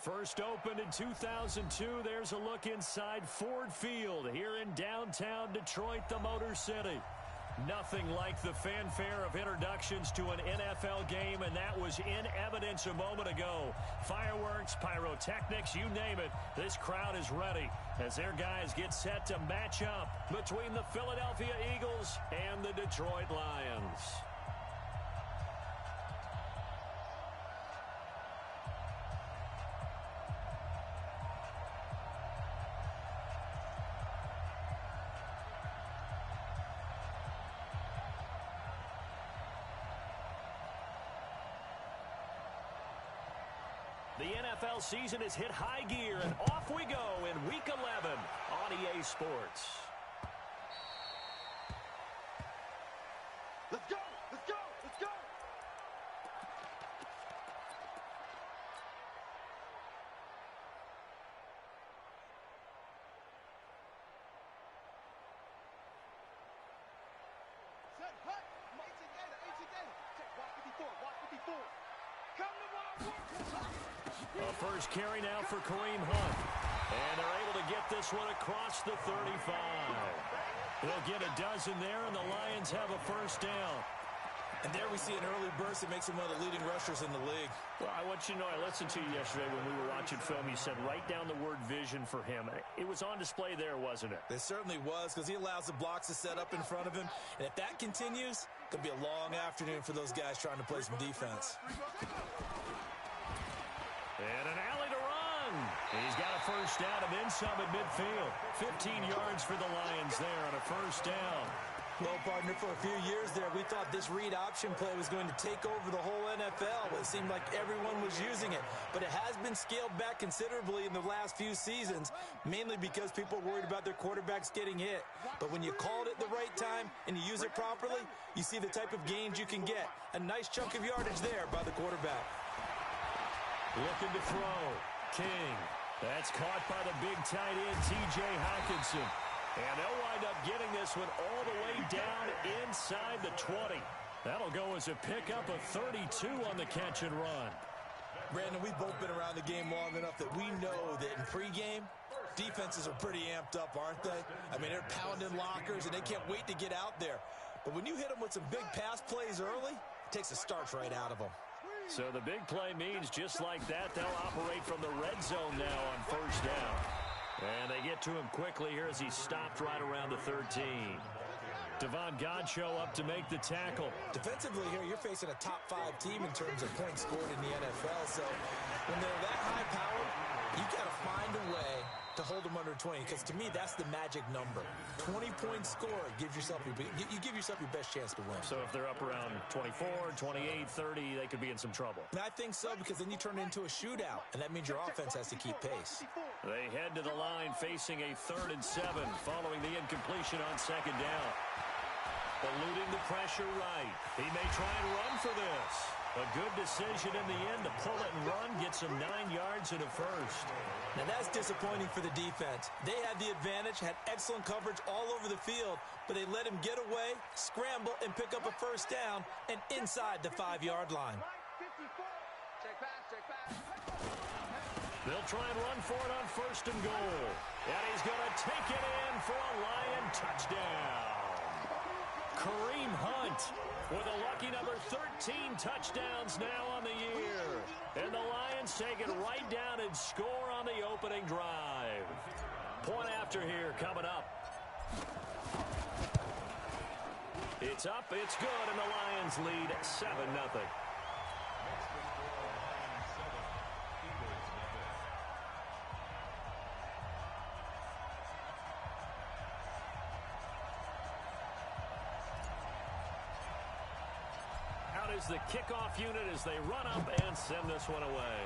First opened in 2002. There's a look inside Ford Field here in downtown Detroit, the Motor City. Nothing like the fanfare of introductions to an NFL game, and that was in evidence a moment ago. Fireworks, pyrotechnics, you name it. This crowd is ready as their guys get set to match up between the Philadelphia Eagles and the Detroit Lions. The NFL season has hit high gear, and off we go in Week 11 on EA Sports. Let's go! Let's go! Let's go! Set, hut! 18 data! Check, watch 54, watch 54. Come to my work! A first carry now for Kareem Hunt. And they're able to get this one across the 35. They'll get a dozen there, and the Lions have a first down. And there we see an early burst that makes him one of the leading rushers in the league. Well, I want you to know, I listened to you yesterday when we were watching film. You said write down the word vision for him. It was on display there, wasn't it? It certainly was, because he allows the blocks to set up in front of him. And if that continues, it's going to be a long afternoon for those guys trying to play some defense. And an alley to run. He's got a first down and then some at midfield. 15 yards for the Lions there on a first down. Well, partner, for a few years there, we thought this read option play was going to take over the whole NFL. It seemed like everyone was using it. But it has been scaled back considerably in the last few seasons, mainly because people are worried about their quarterbacks getting hit. But when you call it at the right time and you use it properly, you see the type of gains you can get. A nice chunk of yardage there by the quarterback. Looking to throw. King. That's caught by the big tight end, T.J. Hockenson. And they'll wind up getting this one all the way down inside the 20. That'll go as a pickup of 32 on the catch and run. Brandon, we've both been around the game long enough that we know that in pregame, defenses are pretty amped up, aren't they? I mean, they're pounding lockers, and they can't wait to get out there. But when you hit them with some big pass plays early, it takes the starch right out of them. So the big play means just like that, they'll operate from the red zone now on first down. And they get to him quickly here as he stopped right around the 13. Devon Godchaux up to make the tackle. Defensively here, you're facing a top 5 team in terms of points scored in the NFL. So when they're that high powered, you got to find a way to hold them under 20, because to me, that's the magic number. 20-point score gives yourself you give yourself your best chance to win. So if they're up around 24, 28, 30, they could be in some trouble. And I think so, because then you turn it into a shootout, and that means your offense has to keep pace. They head to the line facing a 3rd and 7 following the incompletion on second down. Eluding the pressure right. He may try and run for this. A good decision in the end to pull it and run, get some 9 yards and a first. Now that's disappointing for the defense. They had the advantage, had excellent coverage all over the field, but they let him get away, scramble, and pick up a first down and inside the 5-yard line. Check pass. They'll try and run for it on 1st and goal. And he's going to take it in for a Lion touchdown. Kareem Hunt with a lucky number 13 touchdowns now on the year. And the Lions take it right down and score on the opening drive. Point after here coming up. It's up, it's good, and the Lions lead 7-0. Is the kickoff unit as they run up and send this one away.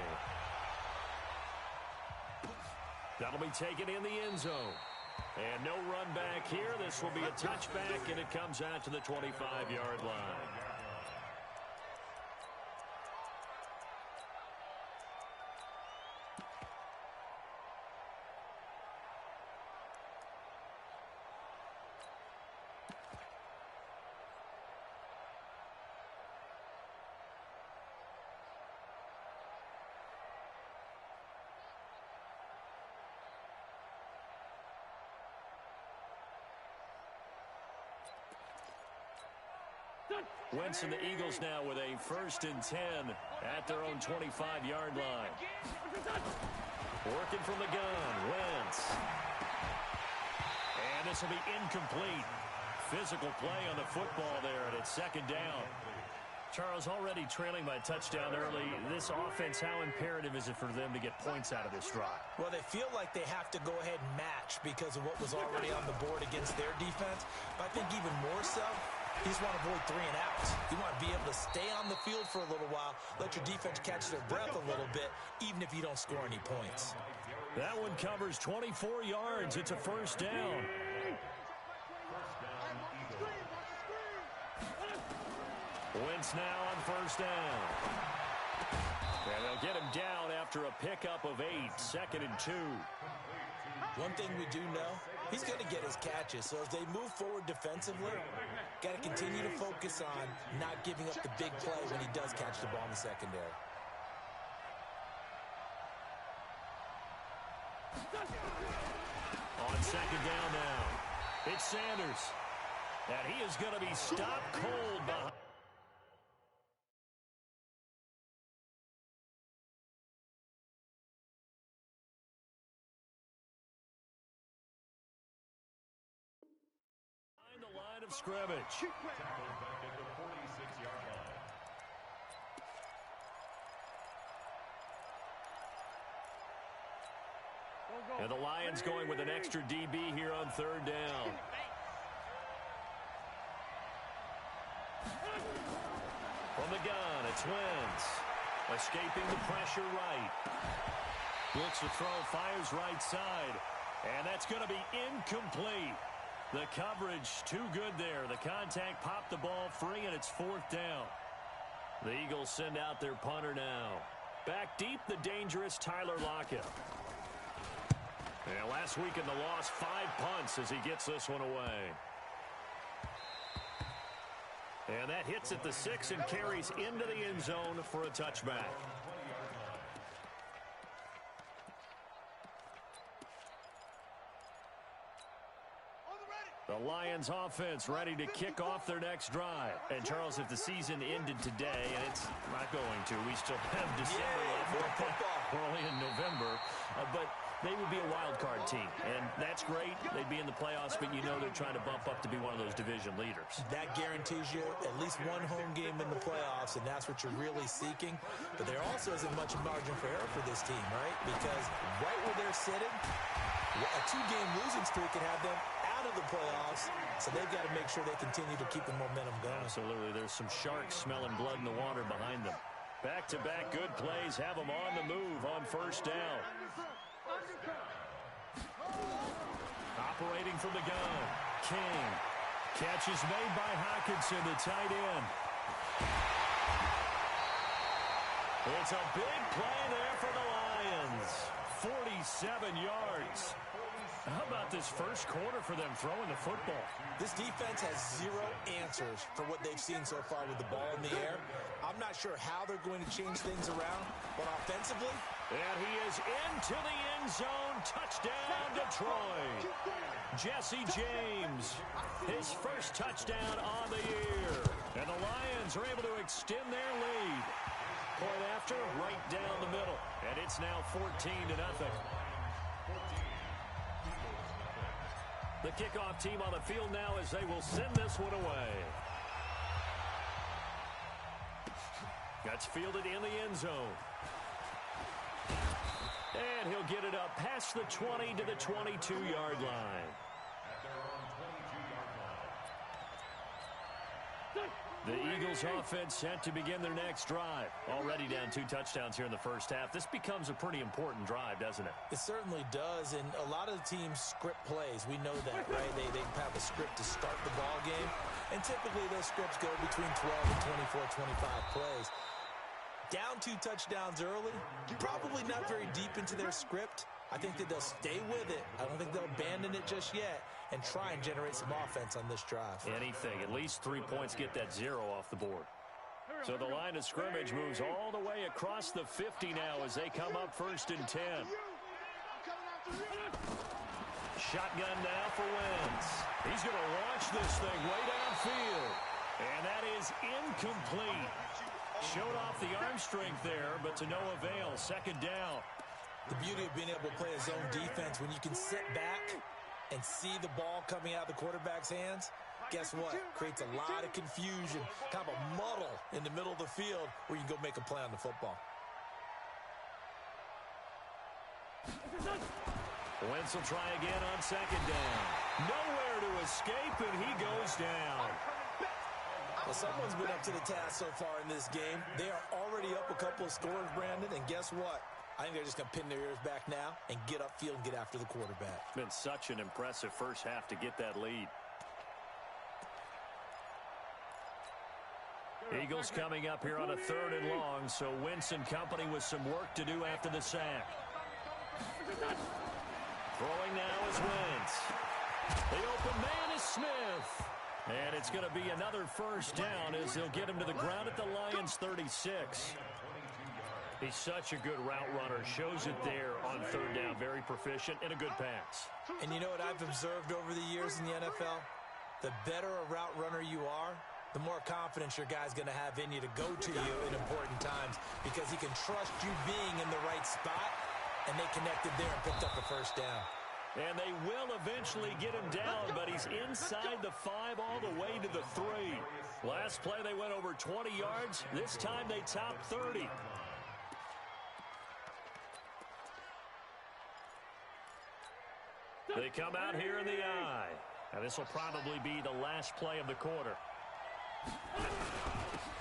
That'll be taken in the end zone. And no run back here. This will be a touchback, and it comes out to the 25-yard line. Wentz and the Eagles now with a 1st and 10 at their own 25-yard line. Working from the gun, Wentz. And this will be incomplete. Physical play on the football there, and it's 2nd down. Charles, already trailing by a touchdown early. This offense, how imperative is it for them to get points out of this drive? Well, they feel like they have to go ahead and match because of what was already on the board against their defense. But I think even more so, you just want to avoid 3 and outs. You want to be able to stay on the field for a little while, let your defense catch their breath a little bit, even if you don't score any points. That one covers 24 yards. It's a 1st down. Wentz now on 1st down. And they'll get him down after a pickup of 8, 2nd and 2. One thing we do know, he's going to get his catches. So as they move forward defensively, got to continue to focus on not giving up the big play when he does catch the ball in the secondary. On 2nd down now, it's Sanders. And he is going to be stopped cold behind. The line of scrimmage. And the Lions going with an extra DB here on 3rd down. From the gun, it's Wentz. Escaping the pressure right. Looks to throw, fires right side. And that's going to be incomplete. The coverage too good there. The contact popped the ball free, and it's 4th down. The Eagles send out their punter now. Back deep, the dangerous Tyler Lockett. And last week in the loss, 5 punts as he gets this one away. And that hits at the 6 and carries into the end zone for a touchback. The Lions offense ready to kick off their next drive. And Charles, if the season ended today, and it's not going to, we still have December left. We're only in November. But they would be a wild card team. And that's great. They'd be in the playoffs, but you know they're trying to bump up to be one of those division leaders. That guarantees you at least one home game in the playoffs, and that's what you're really seeking. But there also isn't much margin for error for this team, right? Because right where they're sitting, a 2-game losing streak could have them out of the playoffs, so they've got to make sure they continue to keep the momentum going. Absolutely. There's some sharks smelling blood in the water behind them. Back-to-back good plays have them on the move on 1st down. Operating from the gun, King. Catch is made by Hockenson, the tight end. It's a big play there for the Lions. 47 yards. How about this first quarter for them throwing the football? This defense has 0 answers for what they've seen so far with the ball in the air. I'm not sure how they're going to change things around, but offensively. And he is into the end zone. Touchdown, Detroit. Jesse James, his first touchdown on the year. And the Lions are able to extend their lead. Point after, right down the middle. And it's now 14-0. The kickoff team on the field now as they will send this one away. That's fielded in the end zone. And he'll get it up past the 20 to the 22-yard line. The Eagles offense set to begin their next drive. Already down 2 touchdowns here in the first half. This becomes a pretty important drive, doesn't it? It certainly does, and a lot of the teams script plays. We know that, right? They have a script to start the ball game, and typically those scripts go between 12 and 24, 25 plays. Down 2 touchdowns early, probably not very deep into their script. I think that they'll stay with it. I don't think they'll abandon it just yet and try and generate some offense on this drive. Anything. At least 3 points, get that 0 off the board. So the line of scrimmage moves all the way across the 50 now as they come up 1st and 10. Shotgun now for Wentz. He's going to launch this thing way downfield. And that is incomplete. Showed off the arm strength there, but to no avail. Second down. The beauty of being able to play a zone defense, when you can sit back and see the ball coming out of the quarterback's hands, guess what? Creates a lot of confusion, kind of a muddle in the middle of the field where you can go make a play on the football. Wentz will try again on second down. Nowhere to escape, and he goes down. Well, someone's been up to the task so far in this game. They are already up a couple of scores, Brandon, and guess what? I think they're just going to pin their ears back now and get upfield and get after the quarterback. Been such an impressive first half to get that lead. Eagles coming up here on a 3rd and long, so Wentz and company with some work to do after the sack. Throwing now is Wentz. The open man is Smith. And it's going to be another first down as they'll get him to the ground at the Lions' 36. He's such a good route runner. Shows it there on 3rd down. Very proficient and a good pass. And you know what I've observed over the years in the NFL? The better a route runner you are, the more confidence your guy's going to have in you to go to you in important times because he can trust you being in the right spot, and they connected there and picked up the first down. And they will eventually get him down, but he's inside the 5 all the way to the 3. Last play they went over 20 yards. This time they topped 30. They come out here in the eye. And this will probably be the last play of the quarter.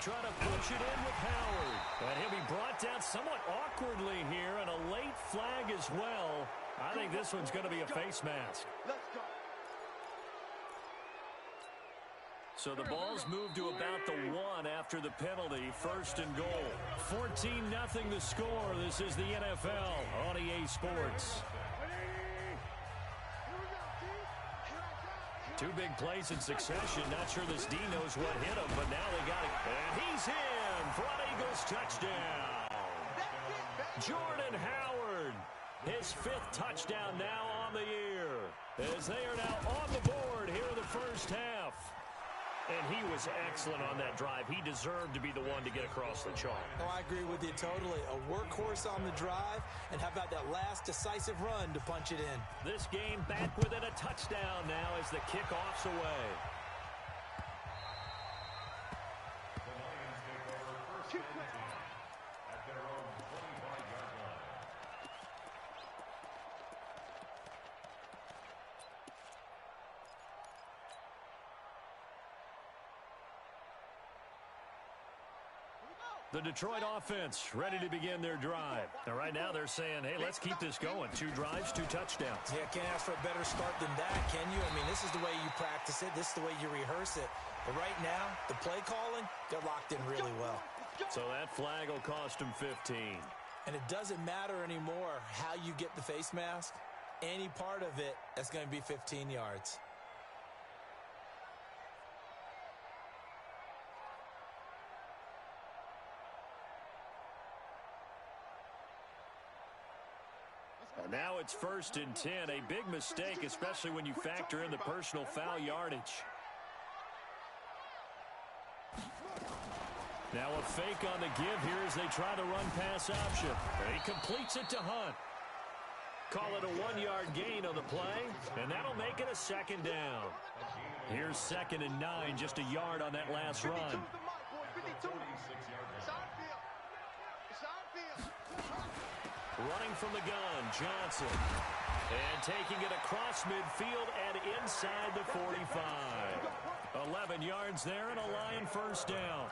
Try to push it in with Howard. And he'll be brought down somewhat awkwardly here, and a late flag as well. I think this one's going to be a face mask. So the ball's moved to about the 1 after the penalty. 1st and goal. 14-0 the score. This is the NFL on EA Sports. 2 big plays in succession. Not sure this D knows what hit him, but now they got it. And he's in for an Eagles touchdown. Jordan Howard, his 5th touchdown now on the year, as they are now on the board here in the first half. And he was excellent on that drive. He deserved to be the one to get across the chalk. Oh, I agree with you totally. A workhorse on the drive, and how about that last decisive run to punch it in? This game back within a touchdown now as the kickoff's away. The Detroit offense ready to begin their drive. And right now they're saying, hey, let's keep this going. 2 drives, 2 touchdowns. Yeah, can't ask for a better start than that, can you? I mean, this is the way you practice it. This is the way you rehearse it. But right now, the play calling, they're locked in really well. So that flag will cost them 15. And it doesn't matter anymore how you get the face mask. Any part of it, that's going to be 15 yards. Now it's 1st and 10. A big mistake, especially when you factor in the personal foul yardage. Now a fake on the give here as they try the run-pass option. He completes it to Hunt. Call it a 1-yard gain on the play, and that'll make it a 2nd down. Here's 2nd and 9, just a yard on that last run. Running from the gun, Johnson. And taking it across midfield and inside the 45. 11 yards there and a Lion first down.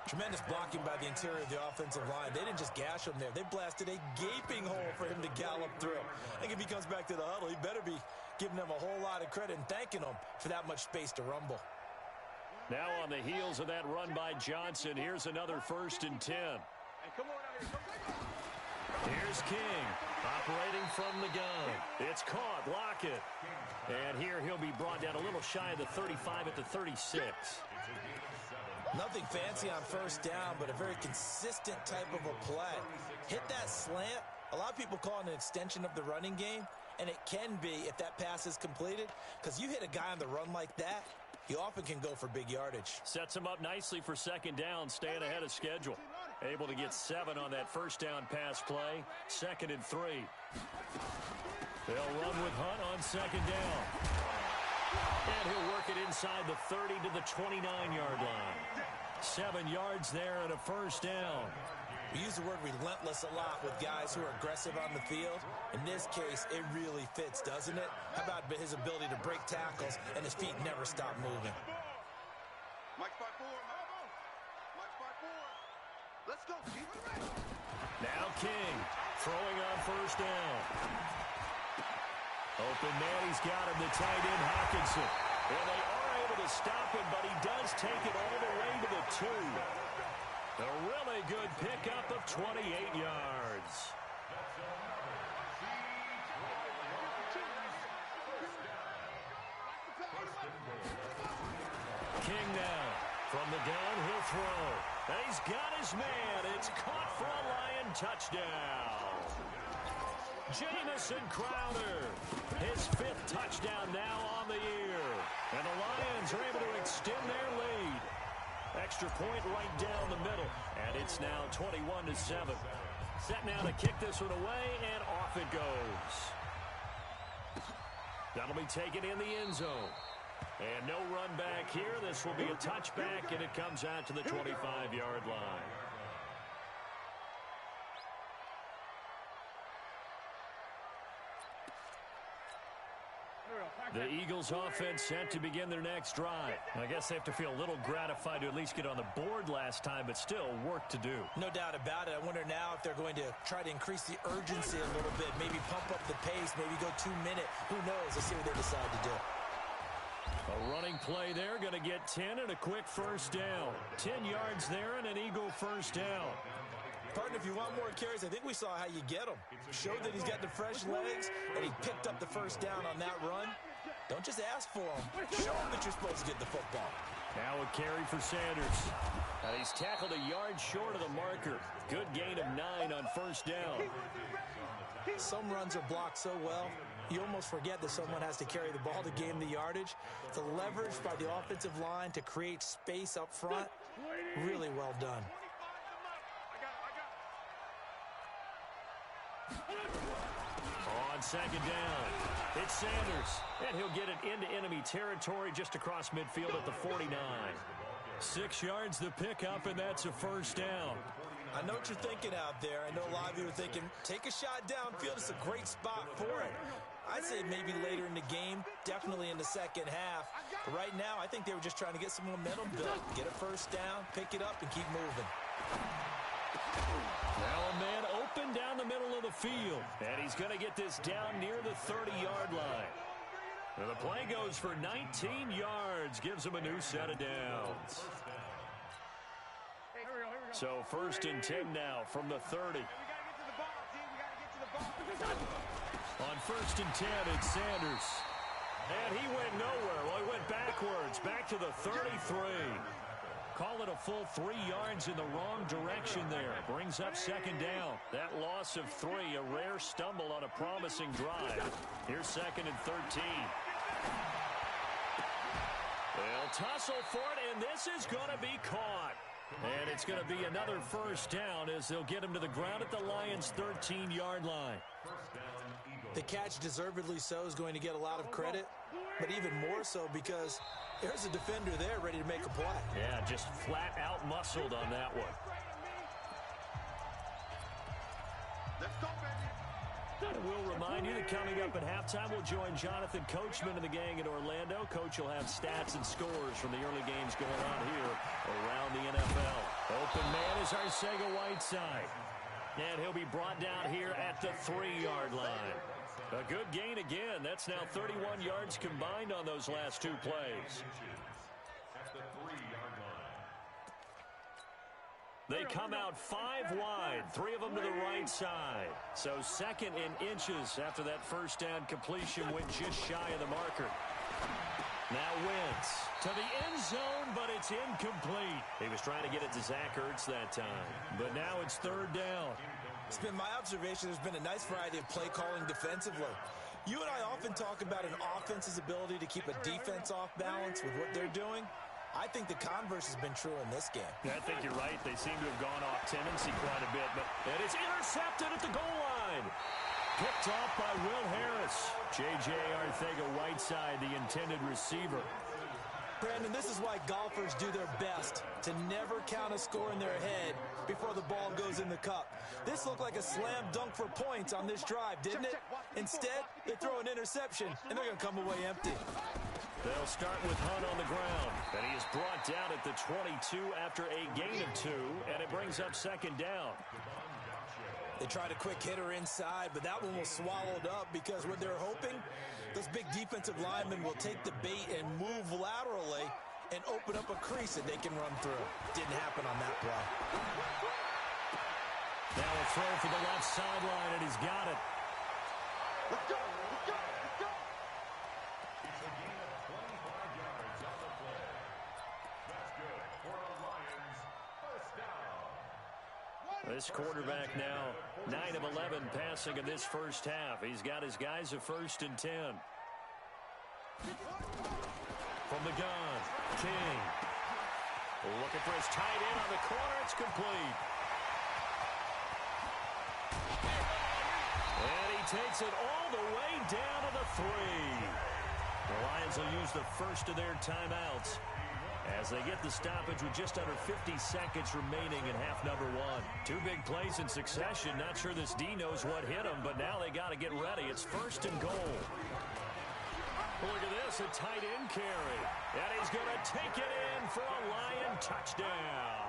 Tremendous blocking by the interior of the offensive line. They didn't just gash him there. They blasted a gaping hole for him to gallop through. I think if he comes back to the huddle, he better be giving them a whole lot of credit and thanking them for that much space to rumble. Now on the heels of that run by Johnson, here's another 1st and 10. Here's King, operating from the gun. It's caught, Lockett. And here he'll be brought down a little shy of the 35 at the 36. Nothing fancy on 1st down, but a very consistent type of a play. Hit that slant. A lot of people call it an extension of the running game, and it can be if that pass is completed, because you hit a guy on the run like that, he often can go for big yardage. Sets him up nicely for second down, staying ahead of schedule. Able to get 7 on that first down pass play. 2nd and 3. They'll run with Hunt on second down. And he'll work it inside the 30 to the 29-yard line. 7 yards there and a first down. We use the word relentless a lot with guys who are aggressive on the field. In this case, it really fits, doesn't it? How about his ability to break tackles and his feet never stop moving? Mike spot 4. Mike spot 4. Let's go. Now King throwing on first down. Open man, he's got him, the tight end Hawkinson. And they are able to stop him, but he does take it all the way to the 2. A really good pickup of 28 yards. King now from the downhill throw. And he's got his man. It's caught for a Lion touchdown. Jamison Crowder, his 5th touchdown now on the year. And the Lions are able to extend their lead. Extra point right down the middle. And it's now 21-7. Set now to kick this one away, and off it goes. That'll be taken in the end zone. And no run back here. This will be a touchback, and it comes out to the 25-yard line. The Eagles offense set to begin their next drive. I guess they have to feel a little gratified to at least get on the board last time, but still work to do. No doubt about it. I wonder now if they're going to try to increase the urgency a little bit, maybe pump up the pace, maybe go 2-minute. Who knows? Let's see what they decide to do. A running play there, going to get 10 and a quick first down. 10 yards there and an Eagle first down. Partner, if you want more carries, I think we saw how you get them. Showed that he's got the fresh legs, and he picked up the first down on that run. Don't just ask for them. Show them that you're supposed to get the football. Now a carry for Sanders. And he's tackled a yard short of the marker. Good gain of 9 on first down. Some runs are blocked so well, you almost forget that someone has to carry the ball to gain the yardage. The leverage by the offensive line to create space up front, really well done. On second down, it's Sanders, and he'll get it into enemy territory just across midfield at the 49. 6 yards the pickup, and that's a first down. I know what you're thinking out there. I know a lot of you are thinking, take a shot downfield. It's a great spot for it. I'd say maybe later in the game, definitely in the second half. But right now, I think they were just trying to get some momentum built, get a first down, pick it up, and keep moving. Now a man open down the middle of the field, and he's going to get this down near the 30-yard line. And the play goes for 19 yards, gives him a new set of downs. So 1st and 10 now from the 30. On 1st and 10, it's Sanders. And he went nowhere. Well, he went backwards, back to the 33. Call it a full 3 yards in the wrong direction there. Brings up second down. That loss of 3, a rare stumble on a promising drive. Here's 2nd and 13. They'll tussle for it, and this is going to be caught. And it's going to be another first down as they'll get him to the ground at the Lions' 13-yard line. The catch, deservedly so, is going to get a lot of credit, but even more so because there's a defender there ready to make a play. Yeah, just flat out muscled on that one. Let's go, baby. And we'll remind you that coming up at halftime, we'll join Jonathan Coachman and the gang in Orlando. Coach will have stats and scores from the early games going on here around the NFL. Open man is Arcega-Whiteside. And he'll be brought down here at the 3-yard line. A good gain again. That's now 31 yards combined on those last 2 plays. They come out 5 wide, 3 of them to the right side. So 2nd and inches after that first down completion went just shy of the marker. Now Wentz to the end zone, but it's incomplete. He was trying to get it to Zach Ertz that time. But now it's 3rd down. It's been my observation there's been a nice variety of play calling defensively. You and I often talk about an offense's ability to keep a defense off balance with what they're doing. I think the converse has been true in this game. Yeah, I think you're right. They seem to have gone off tendency quite a bit, but it is intercepted at the goal line. Picked off by Will Harris. J.J. Arcega-Whiteside, the intended receiver. Brandon, this is why golfers do their best to never count a score in their head before the ball goes in the cup. This looked like a slam dunk for points on this drive, didn't it? Instead, they throw an interception, and they're going to come away empty. They'll start with Hunt on the ground, and he is brought down at the 22 after a gain of 2, and it brings up second down. They tried a quick hitter inside, but that one was swallowed up because what they're hoping, those big defensive linemen will take the bait and move laterally and open up a crease that they can run through. Didn't happen on that play. Now a throw for the left sideline, and he's got it. Let's go, let's go, let's go. It's a gain of 25 yards on the play. That's good for a Lions first down. This quarterback now 9 of 11 passing in this first half. He's got his guys a 1st and 10. From the gun, King. Looking for his tight end on the corner. It's complete. And he takes it all the way down to the 3. The Lions will use the first of their timeouts as they get the stoppage with just under 50 seconds remaining in half number 1. 2 big plays in succession. Not sure this D knows what hit him, but now they got to get ready. It's 1st and goal. Look at this, a tight end carry. And he's going to take it in for a Lion touchdown.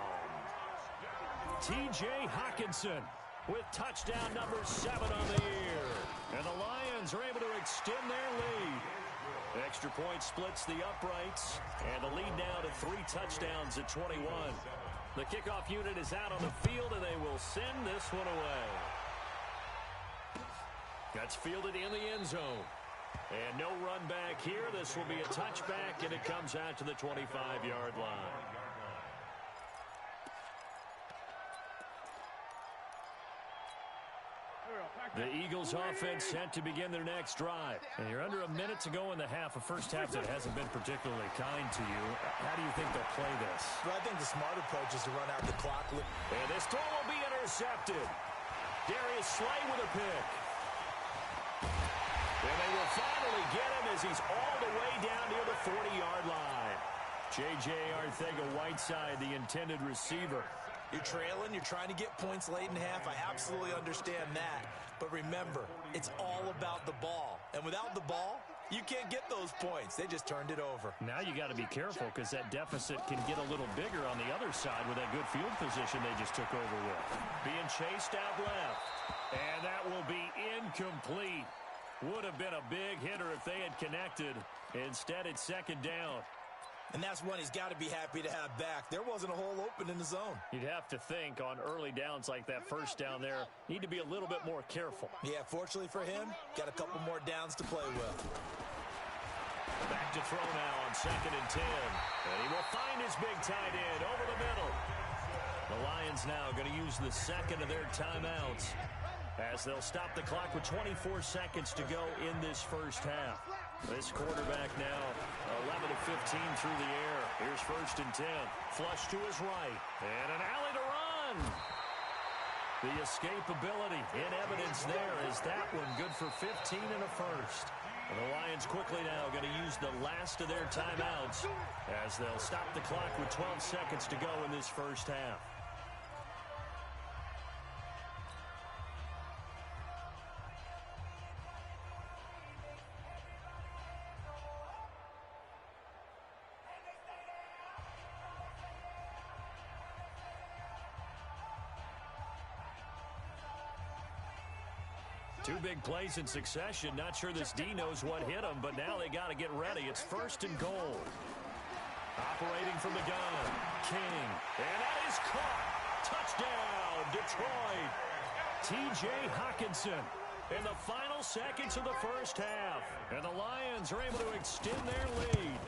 T.J. Hockenson with touchdown number 7 on the year. And the Lions are able to extend their lead. Extra point splits the uprights, and the lead now to 3 touchdowns at 21. The kickoff unit is out on the field, and they will send this one away. That's fielded in the end zone. And no run back here. This will be a touchback, and it comes out to the 25-yard line. The Eagles offense set to begin their next drive. And you're under a minute to go in the half. A first half that hasn't been particularly kind to you. How do you think they'll play this? Well, I think the smart approach is to run out the clock. And this throw will be intercepted. Darius Slay with a pick. And they will finally get him as he's all the way down near the 40-yard line. J.J. Arcega-Whiteside, the intended receiver. You're trailing, you're trying to get points late in half. I absolutely understand that. But remember, it's all about the ball. And without the ball, you can't get those points. They just turned it over. Now you got to be careful because that deficit can get a little bigger on the other side with that good field position they just took over with. Being chased out left. And that will be incomplete. Would have been a big hitter if they had connected. Instead, it's 2nd down. And that's one he's got to be happy to have back. There wasn't a hole open in the zone. You'd have to think on early downs like that first down there, need to be a little bit more careful. Yeah, fortunately for him, got a couple more downs to play with. Back to throw now on 2nd and 10. And he will find his big tight end over the middle. The Lions now going to use the 2nd of their timeouts as they'll stop the clock with 24 seconds to go in this first half. This quarterback now 11 of 15 through the air. Here's 1st and 10. Flush to his right. And an alley to run. The escapability in evidence there is that one good for 15 and a first. And the Lions quickly now going to use the last of their timeouts as they'll stop the clock with 12 seconds to go in this first half. Two big plays in succession. Not sure this D knows what hit him, but now they got to get ready. It's 1st and goal. Operating from the gun, King. And that is caught. Touchdown, Detroit. T.J. Hockenson in the final seconds of the first half. And the Lions are able to extend their lead.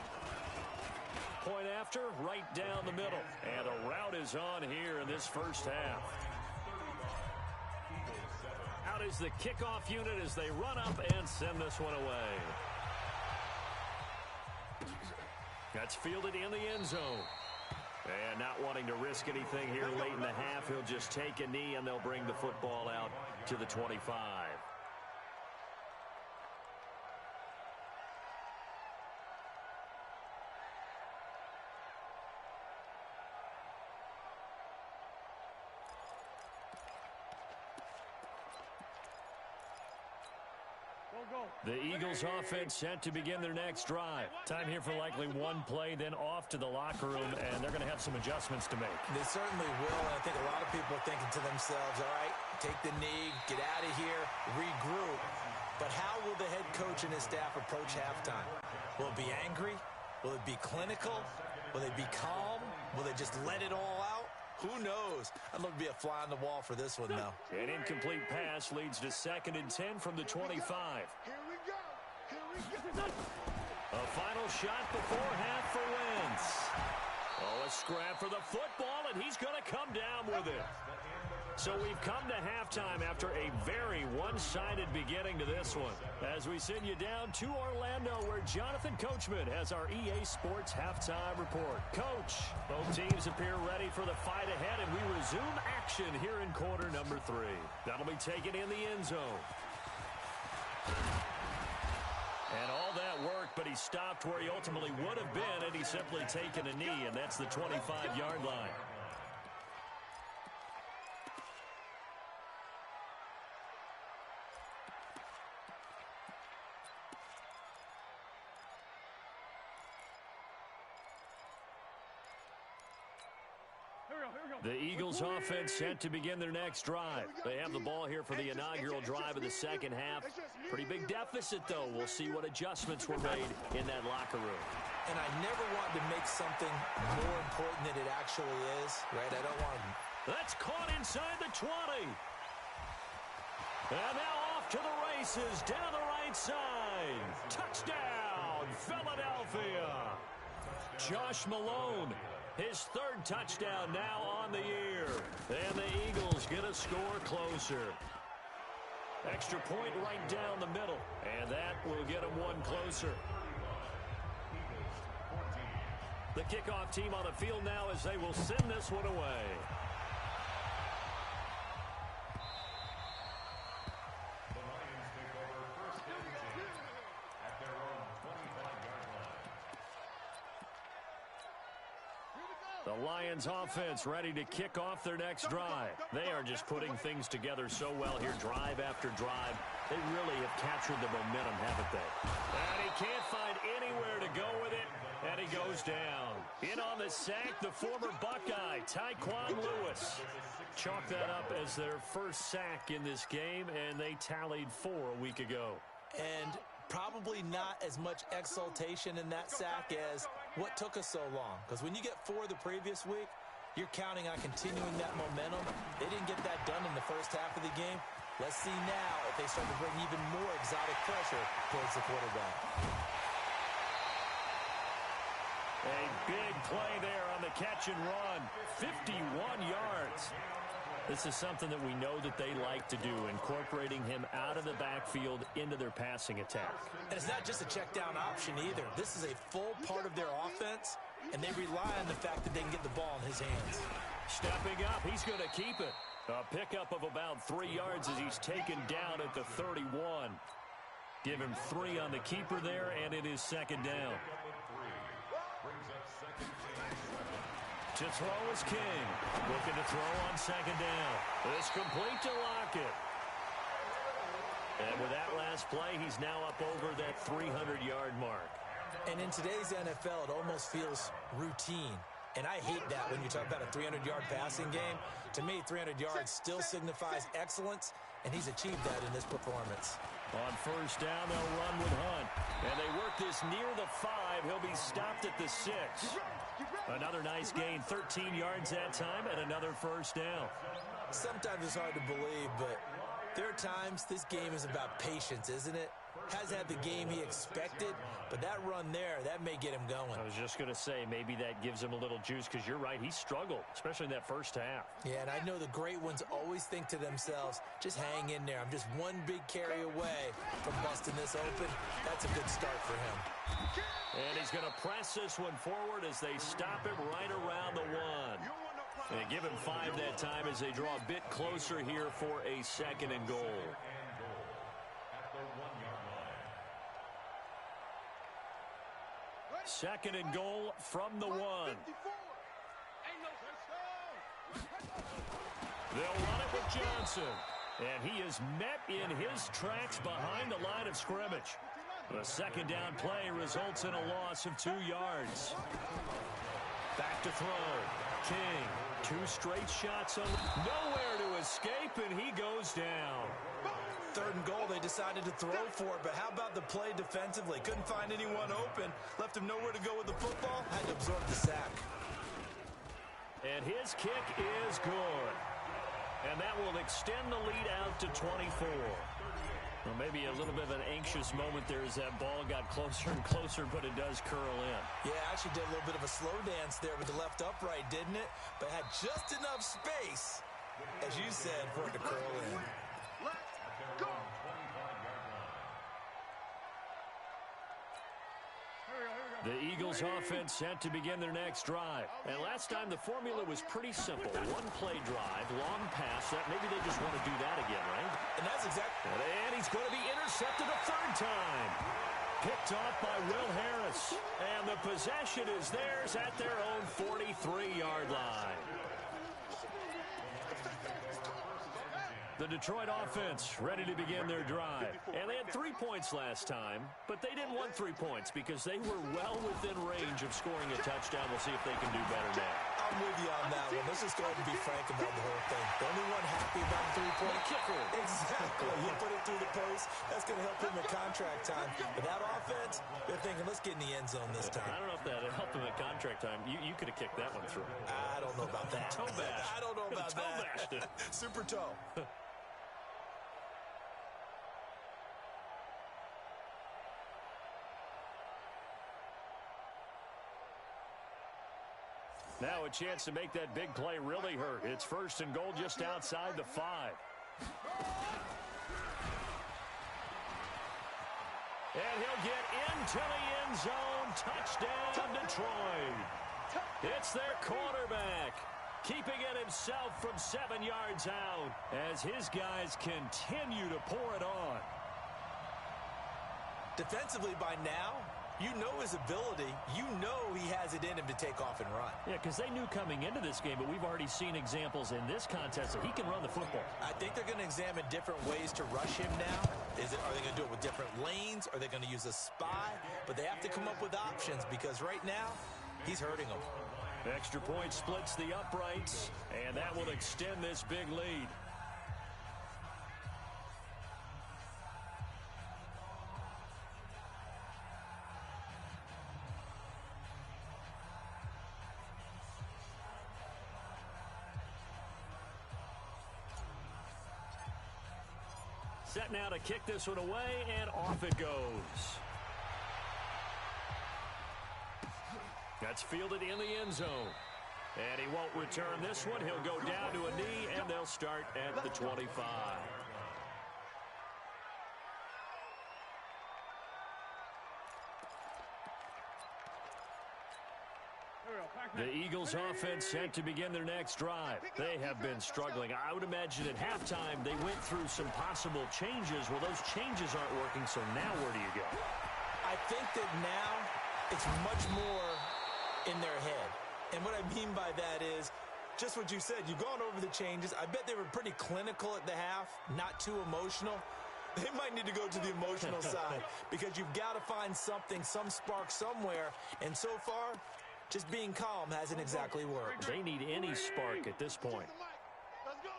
Point after, right down the middle. And a rout is on here in this first half. out is the kickoff unit as they run up and send this one away. That's fielded in the end zone. And not wanting to risk anything here late in the half, he'll just take a knee and they'll bring the football out to the 25. The Eagles offense set to begin their next drive. Time here for likely one play, then off to the locker room, and they're going to have some adjustments to make. They certainly will, and I think a lot of people are thinking to themselves, all right, take the knee, get out of here, regroup. But how will the head coach and his staff approach halftime? Will it be angry? Will it be clinical? Will they be calm? Will they just let it all out? Who knows? I'd love to be a fly on the wall for this one, though. An incomplete pass leads to 2nd and 10 from the 25. Here we go. Here we go. A final shot before half for Wentz. Oh, a scrap for the football, and he's going to come down with it. So we've come to halftime after a very one-sided beginning to this one. As we send you down to Orlando, where Jonathan Coachman has our EA Sports halftime report. Coach, both teams appear ready for the fight ahead, and we resume action here in quarter number 3. That'll be taken in the end zone. And all that work, but he stopped where he ultimately would have been had he simply taken a knee, and that's the 25-yard line. The Eagles offense set to begin their next drive. They have the ball here for the inaugural drive of the second half. Pretty big deficit, though. We'll see what adjustments were made in that locker room. And I never want to make something more important than it actually is, right? I don't want to... That's caught inside the 20. And now off to the races, down the right side. Touchdown, Philadelphia. Josh Malone. His 3rd touchdown now on the year. And the Eagles get a score closer. Extra point right down the middle. And that will get them one closer. The kickoff team on the field now as they will send this one away. The Lions take over 1st and 10 at their own 25-yard line. The Lions offense ready to kick off their next drive. They are just putting things together so well here, drive after drive. They really have captured the momentum, haven't they? And he can't find anywhere to go with it, and he goes down. In on the sack, the former Buckeye, Tyquan Lewis. Chalk that up as their first sack in this game, and they tallied 4 a week ago. And probably not as much exultation in that sack as what took us so long. Because when you get 4 the previous week, you're counting on continuing that momentum. They didn't get that done in the first half of the game. Let's see now if they start to bring even more exotic pressure towards the quarterback. A big play there on the catch and run. 51 yards. This is something that we know that they like to do, incorporating him out of the backfield into their passing attack. And it's not just a check down option either. This is a full part of their offense, and they rely on the fact that they can get the ball in his hands. Stepping up, he's going to keep it. A pickup of about 3 yards as he's taken down at the 31. Give him 3 on the keeper there, and it is 2nd down. To throw is King. Looking to throw on 2nd down. It's complete to Lockett. And with that last play, he's now up over that 300-yard mark. And in today's NFL, it almost feels routine. And I hate that when you talk about a 300-yard passing game. To me, 300 yards still signifies excellence, and he's achieved that in this performance. On 1st down, they'll run with Hunt. And they work this near the 5. He'll be stopped at the 6. Another nice gain, 13 yards that time, and another 1st down. Sometimes it's hard to believe, but there are times this game is about patience, isn't it? has had the game he expected, but that run there, that may get him going. I was just going to say, maybe that gives him a little juice, because you're right, he struggled, especially in that first half. Yeah, and I know the great ones always think to themselves, just hang in there. I'm just one big carry away from busting this open. That's a good start for him. And he's going to press this one forward as they stop him right around the one. And give him 5 that time as they draw a bit closer here for a 2nd and goal. Second and goal from the 1. They'll run it with Johnson. And he is met in his tracks behind the line of scrimmage. The second down play results in a loss of 2 yards. Back to throw. King. 2 straight shots on nowhere to escape, and he goes down. 3rd and goal, they decided to throw for it, but how about the play defensively? Couldn't find anyone open, left him nowhere to go with the football, had to absorb the sack. And his kick is good. And that will extend the lead out to 24. Well, maybe a little bit of an anxious moment there as that ball got closer and closer, but it does curl in. Yeah, actually did a little bit of a slow dance there with the left upright, didn't it? But had just enough space, as you said, for it to curl in. Let's go. The Eagles offense set to begin their next drive. And last time the formula was pretty simple. 1-play drive, long pass. That maybe they just want to do that again, right? And that's exactly. And he's going to be intercepted a 3rd time. Picked off by Will Harris. And the possession is theirs at their own 43-yard line. The Detroit offense ready to begin their drive. And they had 3 points last time, but they didn't want 3 points because they were well within range of scoring a touchdown. We'll see if they can do better now. I'm with you on that one. Let's just go ahead and be frank about the whole thing. The only one happy about the 3-point kicker. Exactly. You put it through the post. That's going to help him at contract time. But that offense, they're thinking, let's get in the end zone this time. I don't know if that helped him at contract time. You could have kicked that one through. I don't know about that. Toe bash. I don't know about Toe that. bashed it. Super toe. Now a chance to make that big play really hurt. It's 1st and goal just outside the 5. And he'll get into the end zone. Touchdown, Detroit. It's their quarterback, keeping it himself from 7 yards out as his guys continue to pour it on. Defensively by now, you know his ability. You know he has it in him to take off and run. Yeah, because they knew coming into this game, but we've already seen examples in this contest that he can run the football. I think they're going to examine different ways to rush him now. Are they going to do it with different lanes? Are they going to use a spy? But they have to come up with options because right now, he's hurting them. Extra point splits the uprights, and that will extend this big lead. Set now to kick this one away, and off it goes. That's fielded in the end zone. And he won't return this one. He'll go down to a knee, and they'll start at the 25. The Eagles offense set to begin their next drive. They have been struggling. I would imagine at halftime they went through some possible changes. Well, those changes aren't working, so now where do you go? I think that now it's much more in their head. And what I mean by that is just what you said. You've gone over the changes. I bet they were pretty clinical at the half, not too emotional. They might need to go to the emotional side because you've got to find something, some spark somewhere. And so far, just being calm hasn't exactly worked. They need any spark at this point. Let's go.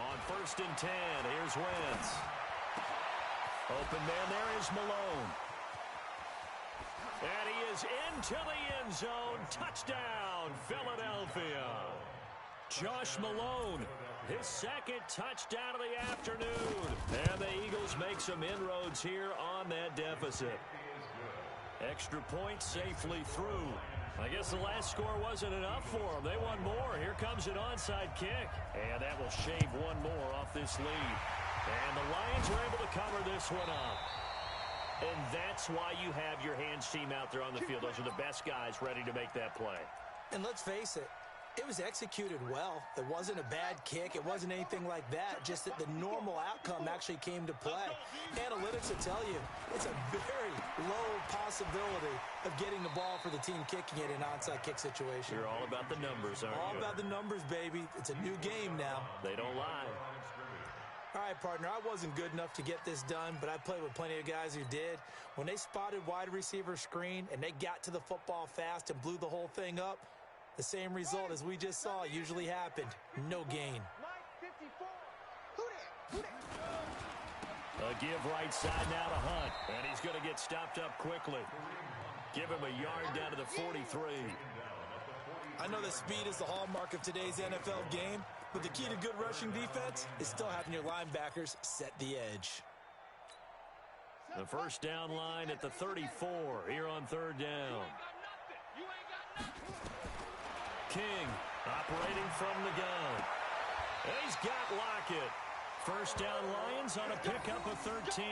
On 1st and 10, here's Wentz. Open man there is Malone. And he is into the end zone. Touchdown, Philadelphia. Josh Malone, his second touchdown of the afternoon. And the Eagles make some inroads here on that deficit. Extra point safely through. I guess the last score wasn't enough for them. They want more. Here comes an onside kick. And that will shave one more off this lead. And the Lions are able to cover this one up. And that's why you have your hands team out there on the field. Those are the best guys ready to make that play. And let's face it, it was executed well. It wasn't a bad kick. It wasn't anything like that. Just that the normal outcome actually came to play. Analytics will tell you it's a very low possibility of getting the ball for the team kicking it in an onside kick situation. You're all about the numbers, aren't you? All about the numbers, baby. It's a new game now. They don't lie. All right, partner, I wasn't good enough to get this done, but I played with plenty of guys who did. When they spotted wide receiver screen and they got to the football fast and blew the whole thing up, the same result as we just saw usually happened. No gain. A give right side now to Hunt, and he's going to get stopped up quickly. Give him a yard down to the 43. I know that speed is the hallmark of today's NFL game, but the key to good rushing defense is still having your linebackers set the edge. The first down line at the 34 here on third down. King operating from the gun. He's got Lockett. First down Lions on a pickup of 13.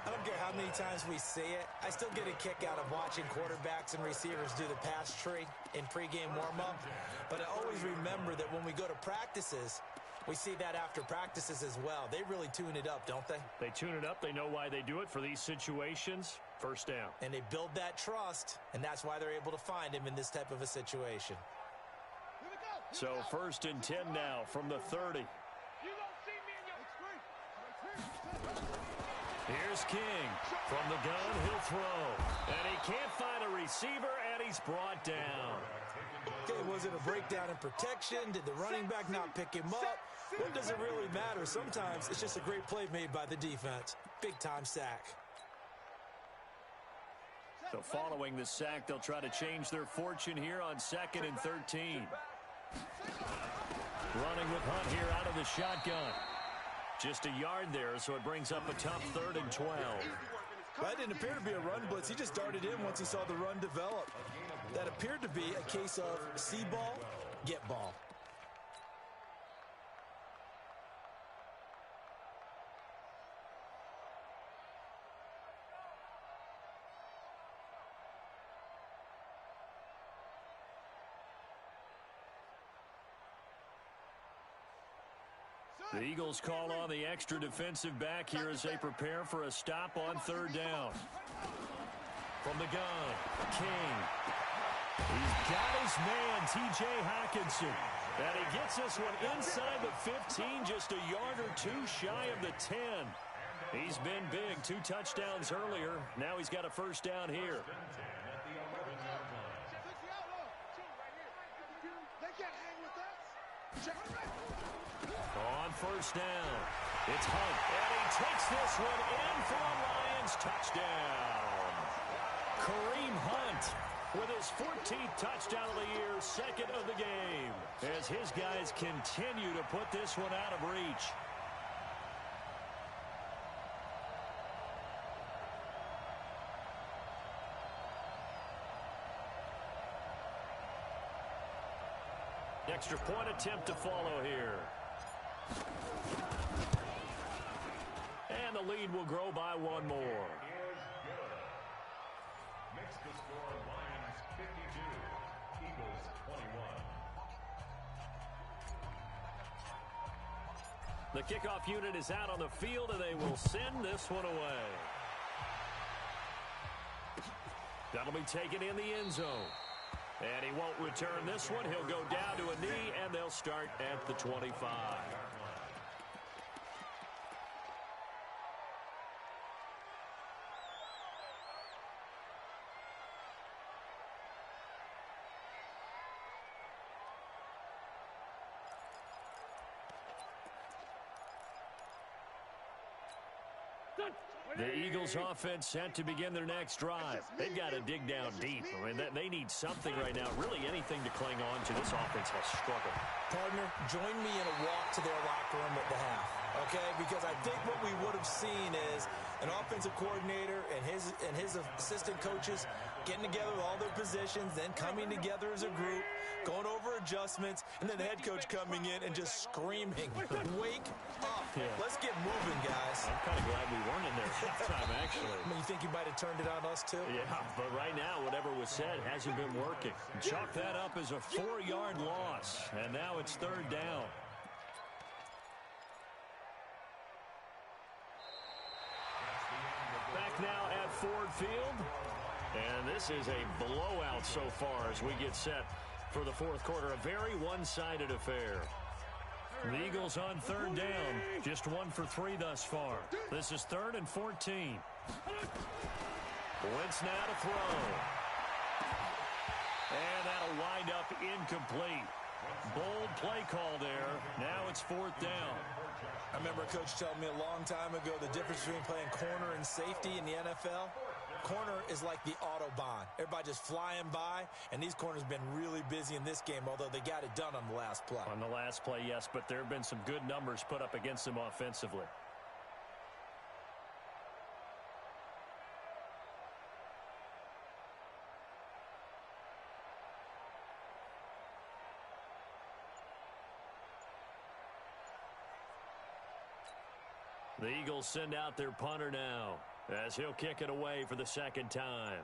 I don't care how many times we see it. I still get a kick out of watching quarterbacks and receivers do the pass tree in pregame warm-up. But I always remember that when we go to practices, we see that after practices as well. They really tune it up, don't they? They tune it up. They know why they do it for these situations. First down. And they build that trust, and that's why they're able to find him in this type of a situation. So first and 10 now from the 30. Here's King. From the gun, he'll throw. And he can't find a receiver, and he's brought down. Okay, was it a breakdown in protection? Did the running back not pick him up? What does it really matter? Sometimes it's just a great play made by the defense. Big-time sack. So following the sack, they'll try to change their fortune here on 2nd and 13. Running with Hunt here out of the shotgun. Just a yard there, so it brings up a tough 3rd and 12. That didn't appear to be a run blitz. He just darted in once he saw the run develop. That appeared to be a case of see ball, get ball. The Eagles call on the extra defensive back here as they prepare for a stop on 3rd down. From the gun, King. He's got his man, T.J. Hockenson. And he gets this one inside the 15, just a yard or two shy of the 10. He's been big, 2 touchdowns earlier. Now he's got a first down here. On first down, it's Hunt, and he takes this one in for a Lions touchdown. Kareem Hunt with his 14th touchdown of the year, 2nd of the game, as his guys continue to put this one out of reach. Extra point attempt to follow here. And the lead will grow by one more. Makes the score Lions 52, Eagles 21. The kickoff unit is out on the field, and they will send this one away. That'll be taken in the end zone. And he won't return this one. He'll go down to a knee, and they'll start at the 25. The Eagles offense set to begin their next drive. They've got to dig down deep. I mean, they need something right now, really anything to cling on to. This offense has struggled. Partner, join me in a walk to their locker room at the half, okay? Because I think what we would have seen is an offensive coordinator and his assistant coaches getting together with all their positions, then coming together as a group, going over adjustments, and then the head coach coming in and just screaming, wake up. Yeah. Let's get moving, guys. I'm kind of glad we weren't in there at halftime, actually. I mean, you think you might have turned it on us, too? Yeah, but right now, whatever was said hasn't been working. Chalk that up as a 4-yard loss, and now it's third down. Back now at Ford Field, and this is a blowout so far as we get set for the fourth quarter. A very one-sided affair. The Eagles on third down, just 1 for 3 thus far. This is 3rd and 14. Wentz now to throw. And that'll wind up incomplete. Bold play call there. Now it's 4th down. I remember a coach telling me a long time ago the difference between playing corner and safety in the NFL. Corner is like the Autobahn. Everybody just flying by, and these corners have been really busy in this game, although they got it done on the last play. On the last play, yes, but there have been some good numbers put up against them offensively. The Eagles send out their punter now as he'll kick it away for the second time.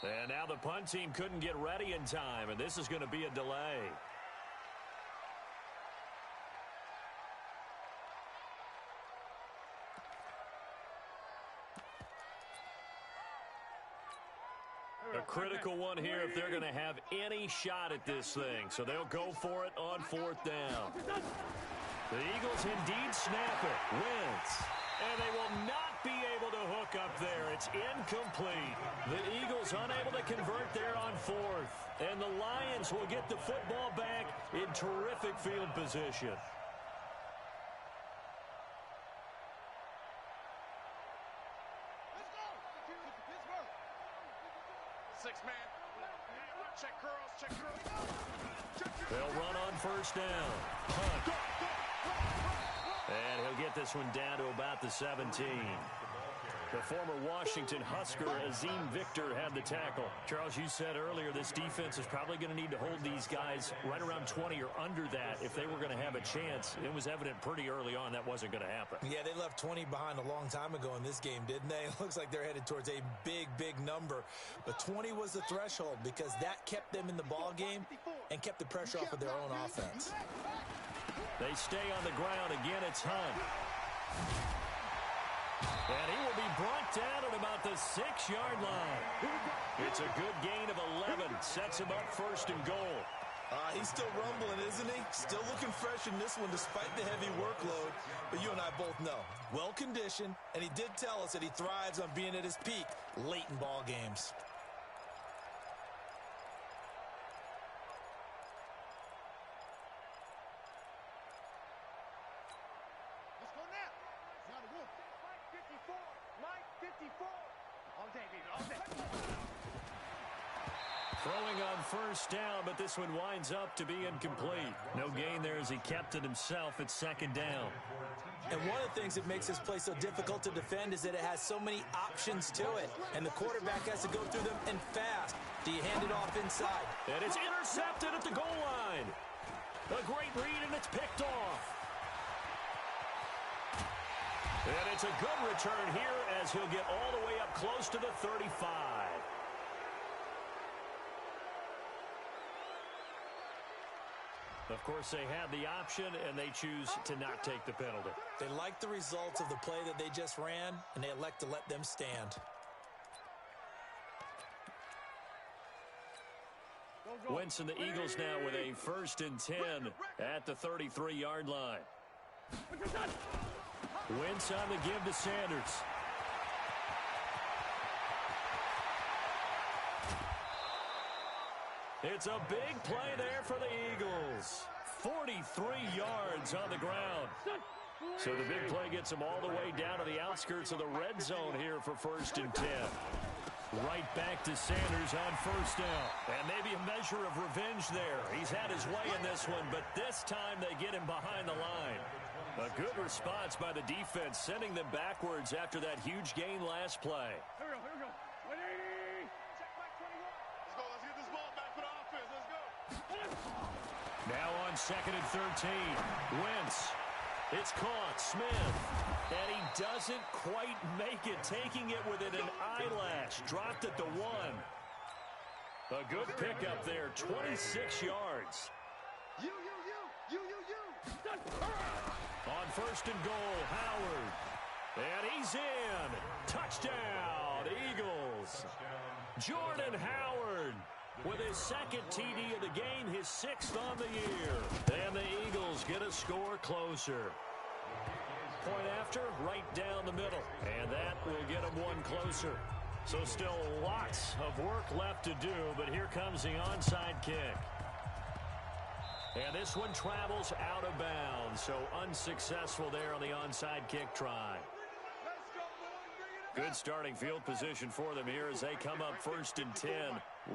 And now the punt team couldn't get ready in time, and this is going to be a delay. A critical one here if they're going to have any shot at this thing. So they'll go for it on 4th down. The Eagles indeed snap it. Wentz. And they will not be able to hook up there. It's incomplete. The Eagles unable to convert there on 4th. And the Lions will get the football back in terrific field position. Let's go. Pittsburgh. 6-man. Check curls, check curls. They'll run on 1st down. Punt. And he'll get this one down to about the 17. The former Washington Husker, Azim Victor, had the tackle. Charles, you said earlier this defense is probably going to need to hold these guys right around 20 or under that if they were going to have a chance. It was evident pretty early on that wasn't going to happen. Yeah, they left 20 behind a long time ago in this game, didn't they? It looks like they're headed towards a big, big number. But 20 was the threshold because that kept them in the ball game and kept the pressure off of their own offense. They stay on the ground. Again, it's Hunt. And he will be brought down at about the 6-yard line. It's a good gain of 11. Sets him up 1st and goal. He's still rumbling, isn't he? Still looking fresh in this one despite the heavy workload. But you and I both know, well-conditioned, and he did tell us that he thrives on being at his peak late in ball games. Let's go now. Now the wolf. Mike 54. Mike 54. All day, baby. All day. Throwing on 1st down, but this one winds up to be incomplete. No gain there as he kept it himself at 2nd down. And one of the things that makes this play so difficult to defend is that it has so many options to it. And the quarterback has to go through them and fast. Do you hand it off inside? And it's intercepted at the goal line. A great read, and it's picked off. And it's a good return here as he'll get all the way up close to the 35. Of course, they had the option, and they choose to not take the penalty. They like the results of the play that they just ran, and they elect to let them stand. Wentz and the Eagles now with a 1st and 10 at the 33-yard line. Wentz on the give to Sanders. It's a big play there for the Eagles. 43 yards on the ground. So the big play gets him all the way down to the outskirts of the red zone here for 1st and 10. Right back to Sanders on 1st down. And maybe a measure of revenge there. He's had his way in this one, but this time they get him behind the line. A good response by the defense, sending them backwards after that huge gain last play. Here we go. 180. Check back 21. Let's go. Let's get this ball back for the offense. Let's go. Now on 2nd and 13. Wentz. It's caught. Smith. And he doesn't quite make it, taking it within an eyelash. Dropped at the 1. A good pickup there, 26 yards. You. On 1st and goal, Howard. And he's in. Touchdown, Eagles. Jordan Howard with his 2nd TD of the game, his 6th on the year. And the Eagles get a score closer. Point after, right down the middle. And that will get them one closer. So still lots of work left to do, but here comes the onside kick. And this one travels out of bounds, so unsuccessful there on the onside kick try. Good starting field position for them here as they come up 1st and 10,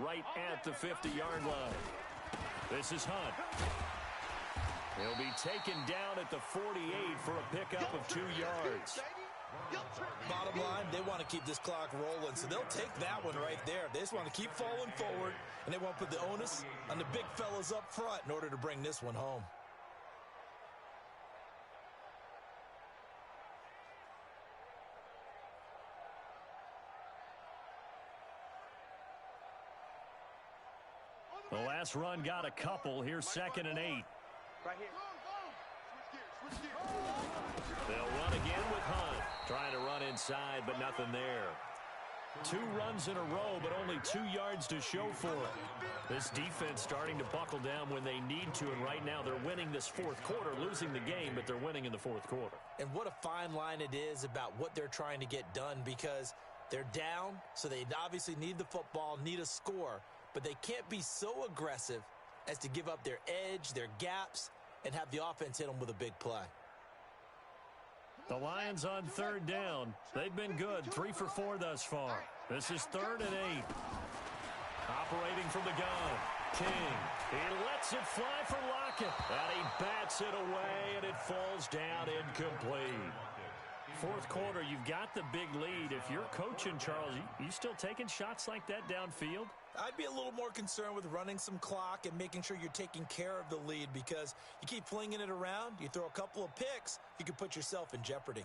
right at the 50-yard line. This is Hunt. He'll be taken down at the 48 for a pickup of 2 yards. Bottom line, they want to keep this clock rolling, so they'll take that one right there. They just want to keep falling forward, and they want to put the onus on the big fellas up front in order to bring this one home. The last run got a couple. Here's 2nd and 8. Right here. Switch gears. They'll run again with Hunt. Trying to run inside, but nothing there. 2 runs in a row, but only 2 yards to show for it. This defense starting to buckle down when they need to, and right now they're winning this 4th quarter, losing the game, but they're winning in the 4th quarter. And what a fine line it is about what they're trying to get done, because they're down, so they obviously need the football, need a score, but they can't be so aggressive as to give up their edge, their gaps, and have the offense hit them with a big play. The Lions on 3rd down. They've been good, 3 for 4 thus far. This is 3rd and 8. Operating from the gun. King. He lets it fly for Lockett. And he bats it away, and it falls down incomplete. 4th quarter, you've got the big lead. If you're coaching, Charles, you still taking shots like that downfield? I'd be a little more concerned with running some clock and making sure you're taking care of the lead, because you keep flinging it around, you throw a couple of picks, you can put yourself in jeopardy.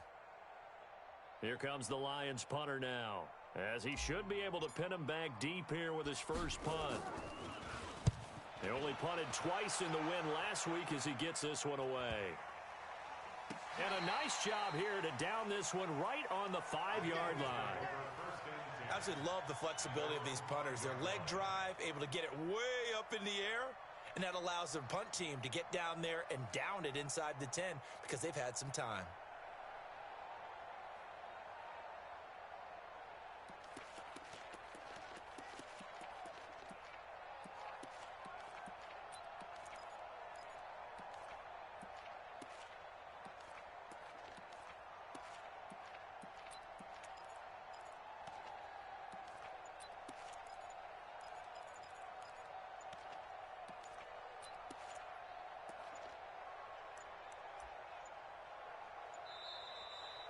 Here comes the Lions punter now, as he should be able to pin him back deep here with his first punt. They only punted twice in the win last week as he gets this one away. And a nice job here to down this one right on the 5-yard line. I absolutely love the flexibility of these punters. Their leg drive, able to get it way up in the air, and that allows their punt team to get down there and down it inside the 10 because they've had some time.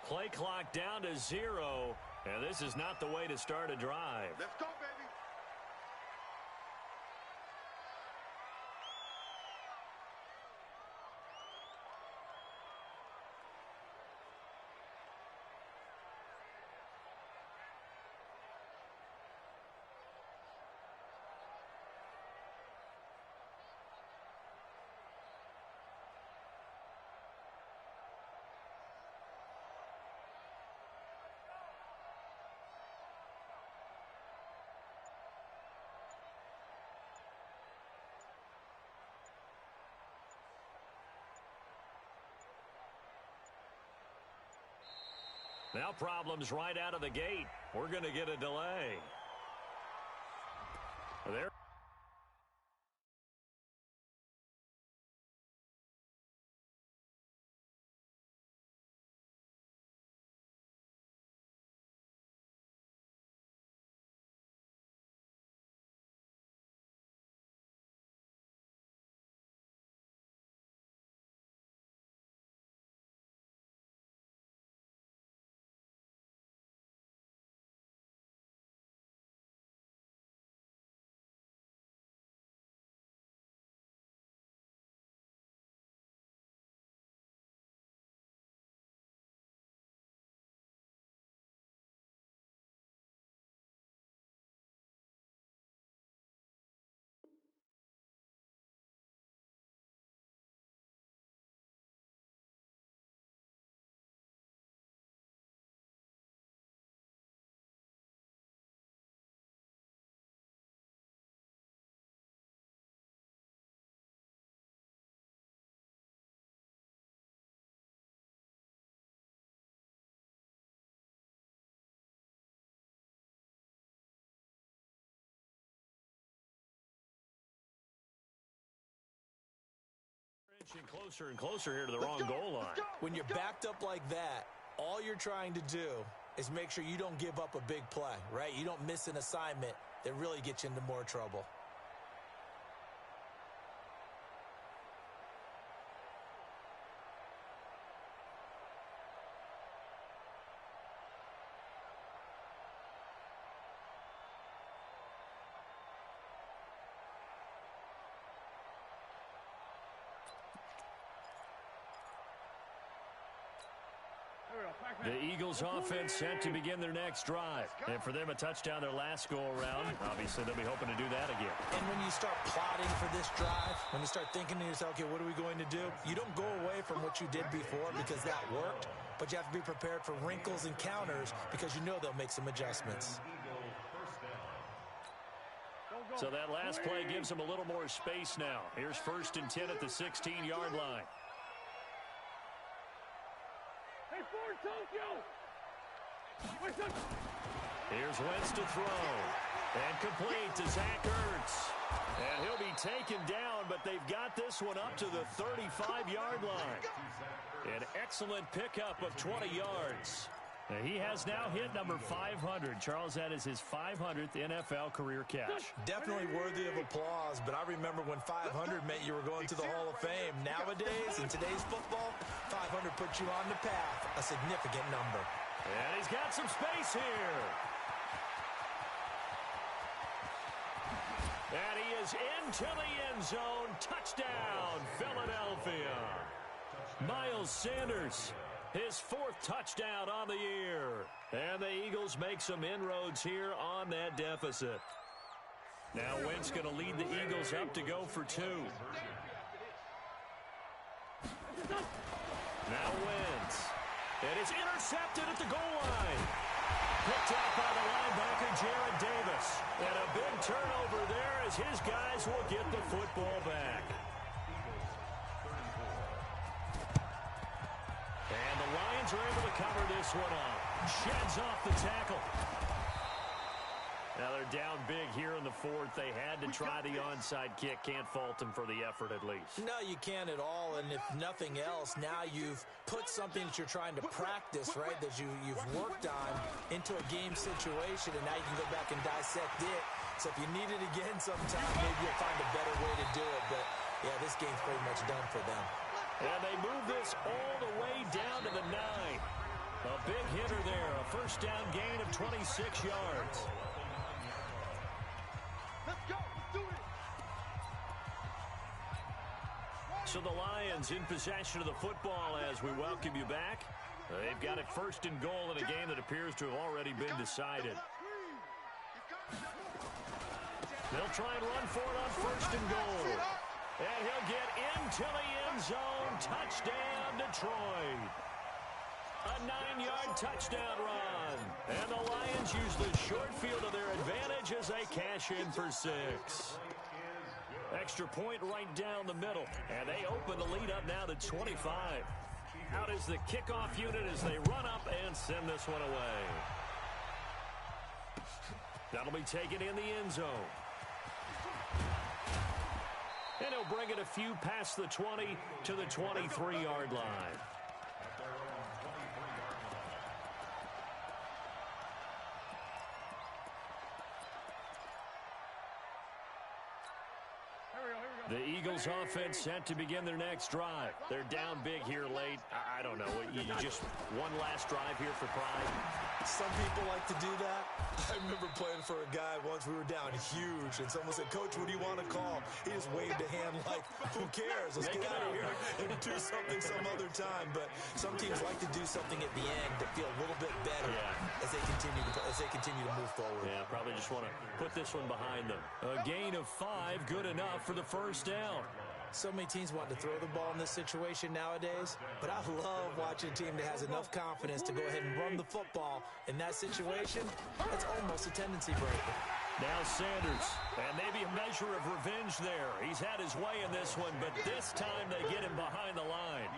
Play clock down to 0, and this is not the way to start a drive. Let's go, baby. Now problems right out of the gate. We're going to get a delay. There. Inching closer and closer here to the wrong goal line. When you're backed up like that, all you're trying to do is make sure you don't give up a big play, right? You don't miss an assignment that really gets you into more trouble. The Eagles offense set to begin their next drive. And for them, a touchdown their last go-around. Obviously, they'll be hoping to do that again. And when you start plotting for this drive, when you start thinking to yourself, okay, what are we going to do? You don't go away from what you did before because that worked, but you have to be prepared for wrinkles and counters because you know they'll make some adjustments. So that last play gives them a little more space now. Here's 1st and 10 at the 16-yard line. Here's Wentz to throw. And complete to Zach Ertz. And he'll be taken down, but they've got this one up to the 35-yard line. An excellent pickup of 20 yards. He has now hit number 500. Charles, that is his 500th NFL career catch. Definitely worthy of applause, but I remember when 500 meant you were going to the Hall of Fame. Nowadays, in today's football, 500 puts you on the path, a significant number. And he's got some space here. And he is into the end zone. Touchdown, Philadelphia. Miles Sanders, his 4th touchdown on the year. And the Eagles make some inroads here on that deficit. Now Wentz going to lead the Eagles up to go for 2. Now Wentz. It is intercepted at the goal line. Picked out by the linebacker, Jared Davis. And a big turnover there as his guys will get the football back. And the Lions are able to cover this one up. Sheds off the tackle. Now they're down big here in the 4th. They had to try the onside kick. Can't fault them for the effort at least. No, you can't at all. And if nothing else, now you've put something that you're trying to practice, right, that you've worked on into a game situation, and now you can go back and dissect it. So if you need it again sometime, maybe you'll find a better way to do it. But, yeah, this game's pretty much done for them. And they move this all the way down to the 9. A big hitter there. A 1st down gain of 26 yards. Let's go. Let's do it. So the Lions in possession of the football as we welcome you back. They've got it 1st and goal in a game that appears to have already been decided. They'll try and run for it on 1st and goal. And he'll get into the end zone. Touchdown, Detroit. A 9-yard touchdown run. And the Lions use the short field to their advantage as they cash in for 6. Extra point right down the middle. And they open the lead up now to 25. Out is the kickoff unit as they run up and send this one away. That'll be taken in the end zone. And he'll bring it a few past the 20 to the 23-yard line. The Eagles offense set to begin their next drive. They're down big here late. I don't know. You just one last drive here for pride. Some people like to do that. I remember playing for a guy once. We were down huge, and someone said, "Coach, what do you want to call?" He just waved a hand like, "Who cares? Let's get out of here and do something some other time." But some teams like to do something at the end to feel a little bit better as they continue to move forward. Yeah, probably just want to put this one behind them. A gain of 5, good enough for the 1st down. So many teams want to throw the ball in this situation nowadays, but I love watching a team that has enough confidence to go ahead and run the football. In that situation, that's almost a tendency breaker. Now Sanders, and maybe a measure of revenge there. He's had his way in this one, but this time they get him behind the line.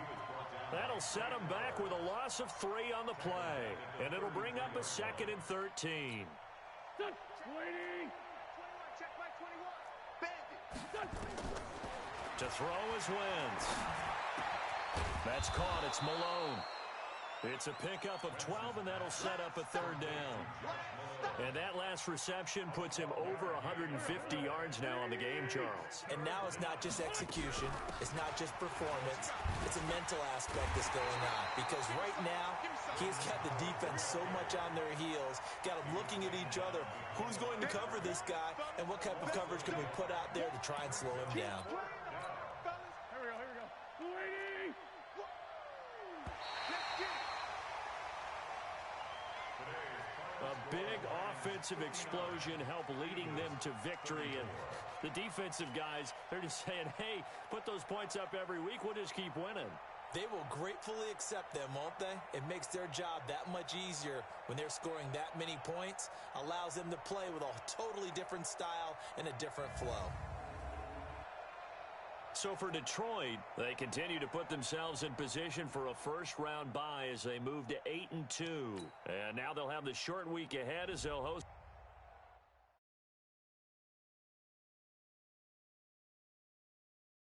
That'll set him back with a loss of 3 on the play, and it'll bring up a 2nd and 13. Check back 21. Bandit. To throw is Wentz. That's caught. It's Malone. It's a pickup of 12, and that'll set up a third down. And that last reception puts him over 150 yards now on the game, Charles. And now it's not just execution. It's not just performance. It's a mental aspect that's going on. Because right now, he's got the defense so much on their heels, got them looking at each other. Who's going to cover this guy, and what type of coverage can we put out there to try and slow him down? Here we go. Waiting. A big offensive explosion helped leading them to victory. And the defensive guys, they're just saying, hey, put those points up every week. We'll just keep winning. They will gratefully accept them, won't they? It makes their job that much easier when they're scoring that many points. Allows them to play with a totally different style and a different flow. So for Detroit, they continue to put themselves in position for a first-round bye as they move to 8-2. And now they'll have the short week ahead as they'll host